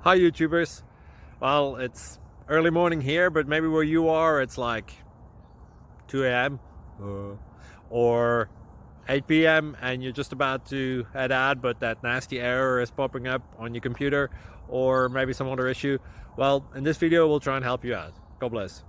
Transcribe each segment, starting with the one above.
Hi YouTubers. Well, it's early morning here, but maybe where you are it's like 2 a.m. Or 8 p.m. and you're just about to head out, but that nasty error is popping up on your computer, or maybe some other issue. Well, in this video we'll try and help you out. God bless.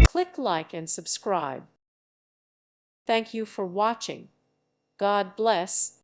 Click like and subscribe. Thank you for watching. God bless.